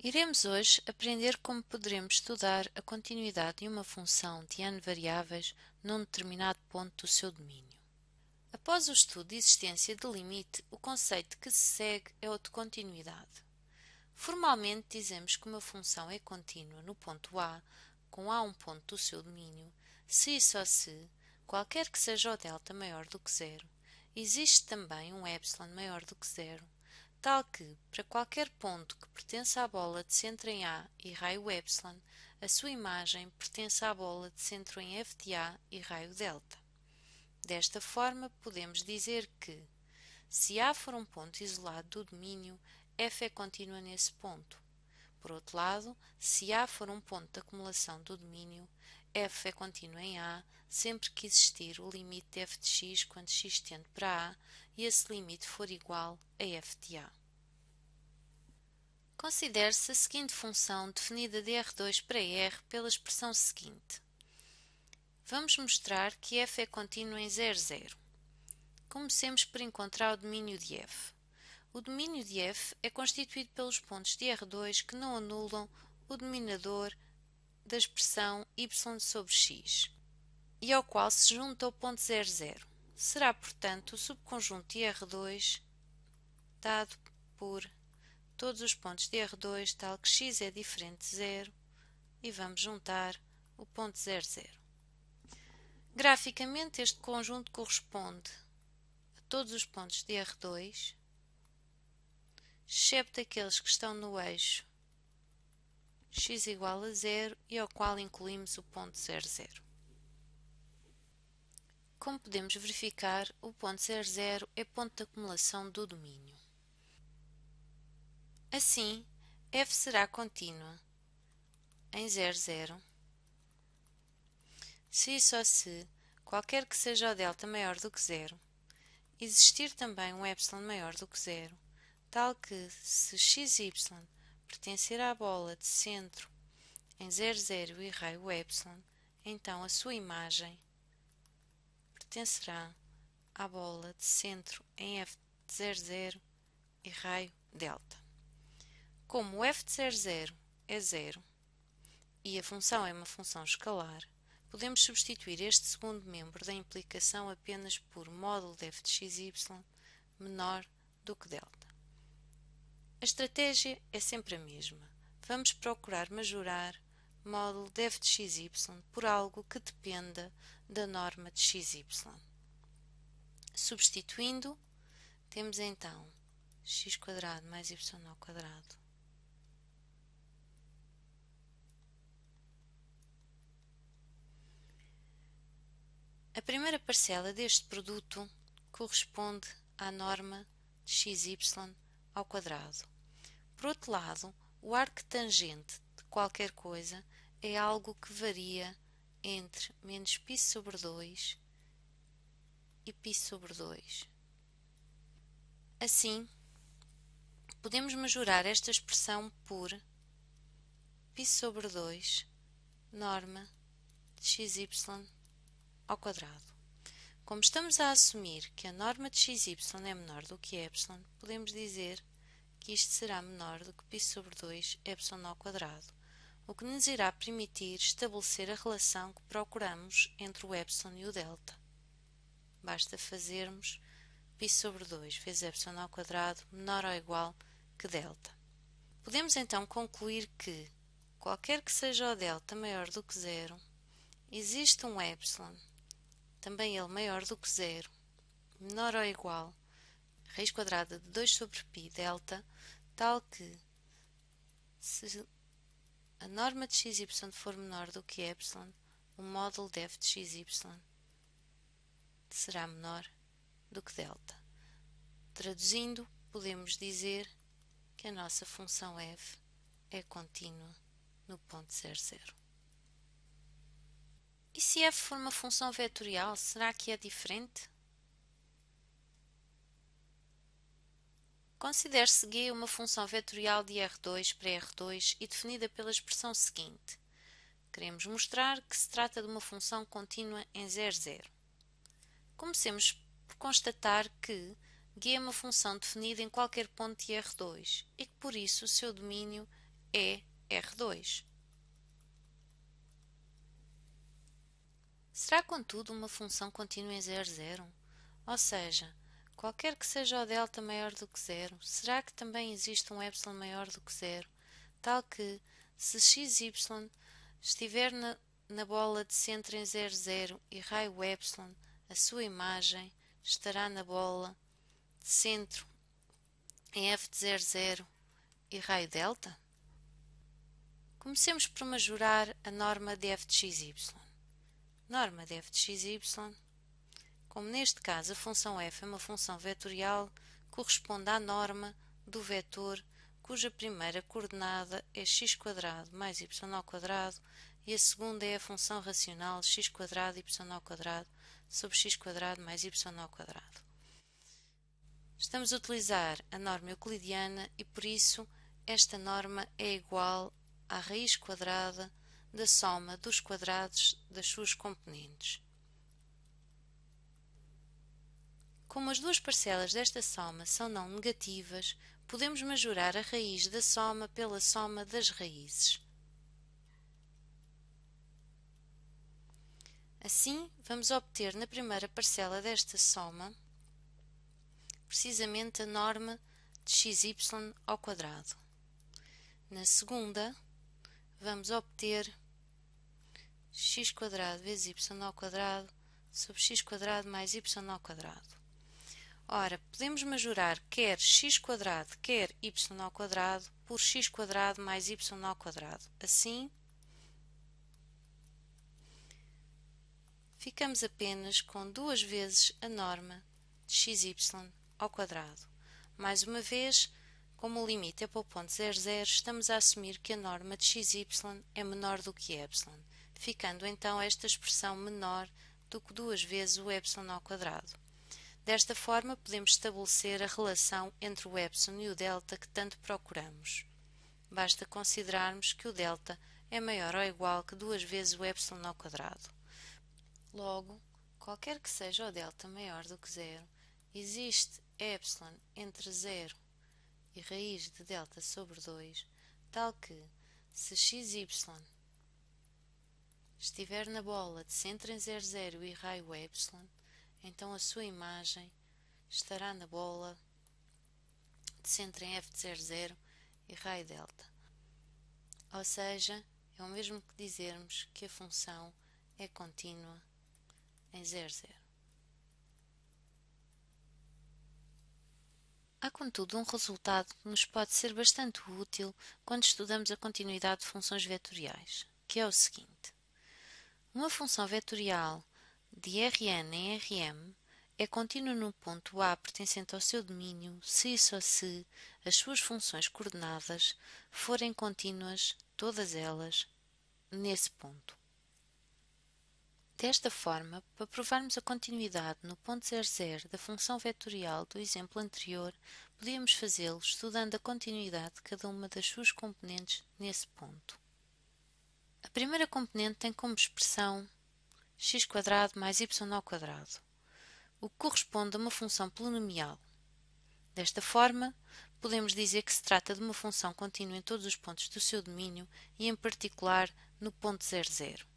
Iremos hoje aprender como poderemos estudar a continuidade de uma função de n variáveis num determinado ponto do seu domínio. Após o estudo de existência de limite, o conceito que se segue é o de continuidade. Formalmente dizemos que uma função é contínua no ponto A, com A um ponto do seu domínio, se e só se, qualquer que seja o delta maior do que zero, existe também um epsilon maior do que zero, tal que, para qualquer ponto que pertença à bola de centro em A e raio epsilon, a sua imagem pertence à bola de centro em f de A e raio delta. Desta forma, podemos dizer que, se A for um ponto isolado do domínio, f é contínua nesse ponto. Por outro lado, se A for um ponto de acumulação do domínio, f é contínua em A sempre que existir o limite de f de x quando x tende para A e esse limite for igual a f de A. Considere-se a seguinte função definida de R2 para R pela expressão seguinte. Vamos mostrar que f é contínua em 0, 0. Comecemos por encontrar o domínio de f. O domínio de f é constituído pelos pontos de R2 que não anulam o denominador da expressão y sobre x e ao qual se junta o ponto 0, 0. Será, portanto, o subconjunto de R2 dado por todos os pontos de R2 tal que x é diferente de 0 e vamos juntar o ponto 0, 0. Graficamente, este conjunto corresponde a todos os pontos de R2, excepto aqueles que estão no eixo x igual a 0 e ao qual incluímos o ponto 0, 0. Como podemos verificar, o ponto 0, 0 é ponto de acumulação do domínio. Assim, f será contínua em 0, 0, se e só se, qualquer que seja o delta maior do que 0, existir também um epsilon maior do que 0, tal que, se xy pertencer à bola de centro em 0, 0 e raio epsilon, então a sua imagem pertencerá à bola de centro em f de 0, 0 e raio delta. Como o f de 0, 0 é 0 e a função é uma função escalar, podemos substituir este segundo membro da implicação apenas por módulo de f de xy menor do que delta. A estratégia é sempre a mesma. Vamos procurar majorar módulo de f de xy por algo que dependa da norma de xy. Substituindo, temos então x² mais y². A primeira parcela deste produto corresponde à norma de xy ao quadrado. Por outro lado, o arco tangente de qualquer coisa é algo que varia entre menos π sobre 2 e π sobre 2. Assim, podemos majorar esta expressão por π sobre 2, norma de xy ao quadrado. Como estamos a assumir que a norma de xy é menor do que epsilon, podemos dizer que isto será menor do que π sobre 2 epsilon ao quadrado, o que nos irá permitir estabelecer a relação que procuramos entre o epsilon e o delta. Basta fazermos π sobre 2 vezes epsilon ao quadrado menor ou igual que delta. Podemos então concluir que, qualquer que seja o delta maior do que 0, existe um epsilon, também ele maior do que 0, menor ou igual a raiz quadrada de 2 sobre π delta, tal que, se a norma de xy for menor do que epsilon, o módulo de f de xy será menor do que delta. Traduzindo, podemos dizer que a nossa função f é contínua no ponto 0, 0. E se f for uma função vetorial, será que é diferente? Considere-se G uma função vetorial de R2 para R2 e definida pela expressão seguinte. Queremos mostrar que se trata de uma função contínua em 0, 0. Comecemos por constatar que G é uma função definida em qualquer ponto de R2 e que, por isso, o seu domínio é R2. Será, contudo, uma função contínua em 0, 0? Ou seja, qualquer que seja o delta maior do que 0, será que também existe um epsilon maior do que 0, tal que, se xy estiver na bola de centro em 0, 0 e raio epsilon, a sua imagem estará na bola de centro em f de 0, 0 e raio delta? Comecemos por majorar a norma de f de xy. Norma de f de xy, como neste caso a função f é uma função vetorial, corresponde à norma do vetor cuja primeira coordenada é x² mais y² e a segunda é a função racional x² y² sobre x² mais y². Estamos a utilizar a norma euclidiana e por isso esta norma é igual à raiz quadrada da soma dos quadrados das suas componentes. Como as duas parcelas desta soma são não negativas, podemos majorar a raiz da soma pela soma das raízes. Assim, vamos obter na primeira parcela desta soma precisamente a norma de xy ao quadrado. Na segunda, vamos obter x² vezes y² sobre x² mais y². Ora, podemos majorar quer x² quer y² por x² mais y². Assim, ficamos apenas com duas vezes a norma de xy ao quadrado. Mais uma vez, como o limite é para o ponto 0, 0, estamos a assumir que a norma de xy é menor do que epsilon, ficando então esta expressão menor do que duas vezes o epsilon ao quadrado. Desta forma, podemos estabelecer a relação entre o epsilon e o delta que tanto procuramos. Basta considerarmos que o delta é maior ou igual que duas vezes o epsilon ao quadrado. Logo, qualquer que seja o delta maior do que 0, existe epsilon entre 0 e raiz de delta sobre 2, tal que, se xy estiver na bola de centro em 0, 0 e raio epsilon, então a sua imagem estará na bola de centro em f de 0, 0 e raio delta. Ou seja, é o mesmo que dizermos que a função é contínua em 0, 0. Há, contudo, um resultado que nos pode ser bastante útil quando estudamos a continuidade de funções vetoriais, que é o seguinte. Uma função vetorial de Rn em Rm é contínua no ponto A pertencente ao seu domínio se e só se as suas funções coordenadas forem contínuas, todas elas, nesse ponto. Desta forma, para provarmos a continuidade no ponto 0, 0 da função vetorial do exemplo anterior, podíamos fazê-lo estudando a continuidade de cada uma das suas componentes nesse ponto. A primeira componente tem como expressão x² mais y², o que corresponde a uma função polinomial. Desta forma, podemos dizer que se trata de uma função contínua em todos os pontos do seu domínio e, em particular, no ponto 0, 0.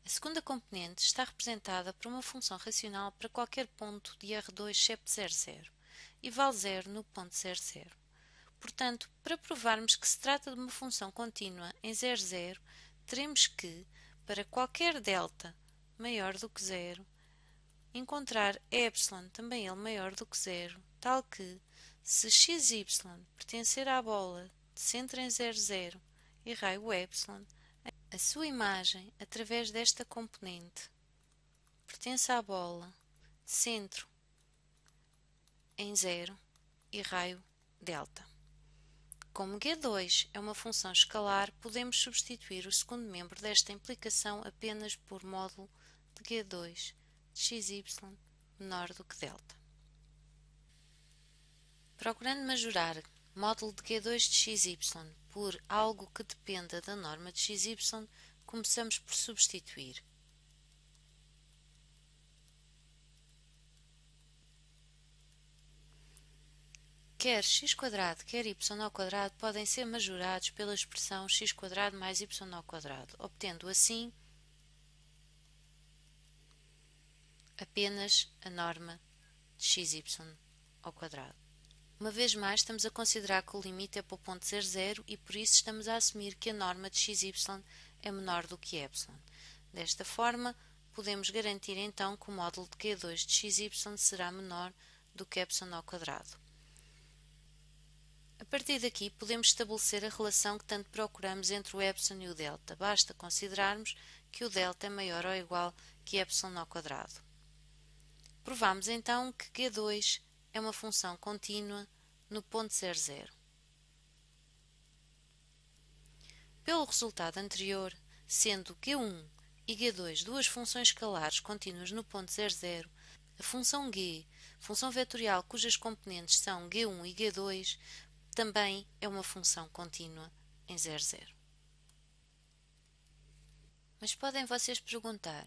A segunda componente está representada por uma função racional para qualquer ponto de R2 excepto 0, 0 e vale 0 no ponto 0, 0. Portanto, para provarmos que se trata de uma função contínua em 0, 0, teremos que, para qualquer delta maior do que 0, encontrar epsilon, também ele maior do que 0, tal que, se xy pertencer à bola de centro em 0, 0 e raio epsilon, a sua imagem, através desta componente, pertence à bola de centro em 0 e raio delta. Como G2 é uma função escalar, podemos substituir o segundo membro desta implicação apenas por módulo de G2 de xy menor do que delta. Procurando majorar módulo de G2 de xy por algo que dependa da norma de xy, começamos por substituir. Quer x², quer y² podem ser majorados pela expressão x² mais y², obtendo assim apenas a norma de xy ao quadrado. Uma vez mais, estamos a considerar que o limite é para o ponto 0, 0 e por isso estamos a assumir que a norma de xy é menor do que ε. Desta forma, podemos garantir então que o módulo de Q2 de xy será menor do que ε². A partir daqui, podemos estabelecer a relação que tanto procuramos entre o epsilon e o delta. Basta considerarmos que o delta é maior ou igual que ε². Provamos então que Q2 é uma função contínua no ponto 0, 0. Pelo resultado anterior, sendo Q1 e Q2 duas funções escalares contínuas no ponto 0, 0, a função g, função vetorial cujas componentes são G1 e G2, também é uma função contínua em 0, 0. Mas podem vocês perguntar,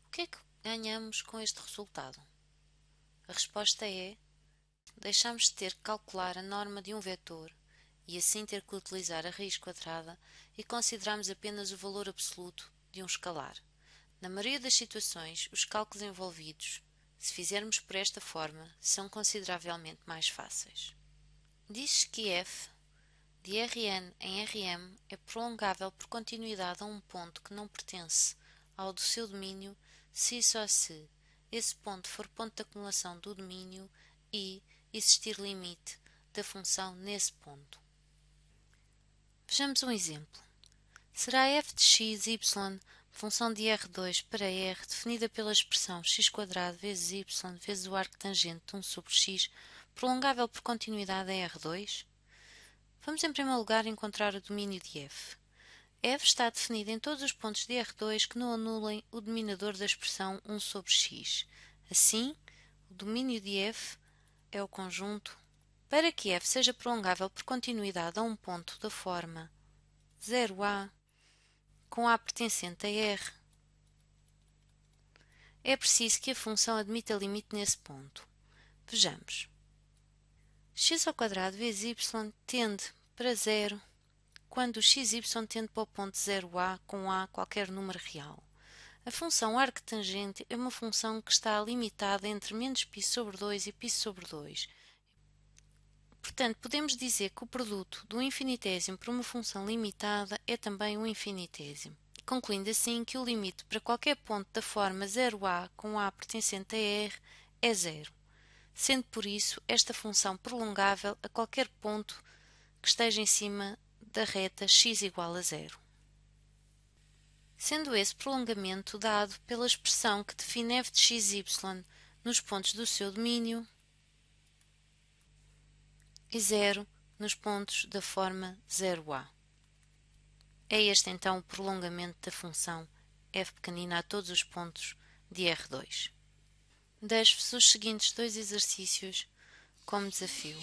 o que é que ganhamos com este resultado? A resposta é: deixamos de ter que calcular a norma de um vetor e assim ter que utilizar a raiz quadrada e consideramos apenas o valor absoluto de um escalar. Na maioria das situações, os cálculos envolvidos, se fizermos por esta forma, são consideravelmente mais fáceis. Diz-se que f de Rn em Rm é prolongável por continuidade a um ponto que não pertence ao do seu domínio se e só se esse ponto for ponto de acumulação do domínio e existir limite da função nesse ponto. Vejamos um exemplo. Será f de x, y, função de R2 para R, definida pela expressão x² vezes y vezes o arco tangente de 1 sobre x, prolongável por continuidade a R2? Vamos em primeiro lugar encontrar o domínio de f. f está definido em todos os pontos de R2 que não anulem o denominador da expressão 1 sobre x. Assim, o domínio de f é o conjunto. Para que f seja prolongável por continuidade a um ponto da forma 0a com a pertencente a R, é preciso que a função admita limite nesse ponto. Vejamos. x² vezes y tende para 0 quando o xy tende para o ponto 0a com a qualquer número real. A função arctangente é uma função que está limitada entre menos π sobre 2 e π sobre 2. Portanto, podemos dizer que o produto do infinitésimo por uma função limitada é também um infinitésimo, concluindo assim que o limite para qualquer ponto da forma 0a com a pertencente a R é 0, sendo por isso esta função prolongável a qualquer ponto que esteja em cima da reta x igual a 0. Sendo esse prolongamento dado pela expressão que define f de xy nos pontos do seu domínio e 0 nos pontos da forma 0a. É este então o prolongamento da função f pequenina a todos os pontos de R2. Deixo-vos os seguintes dois exercícios como desafio.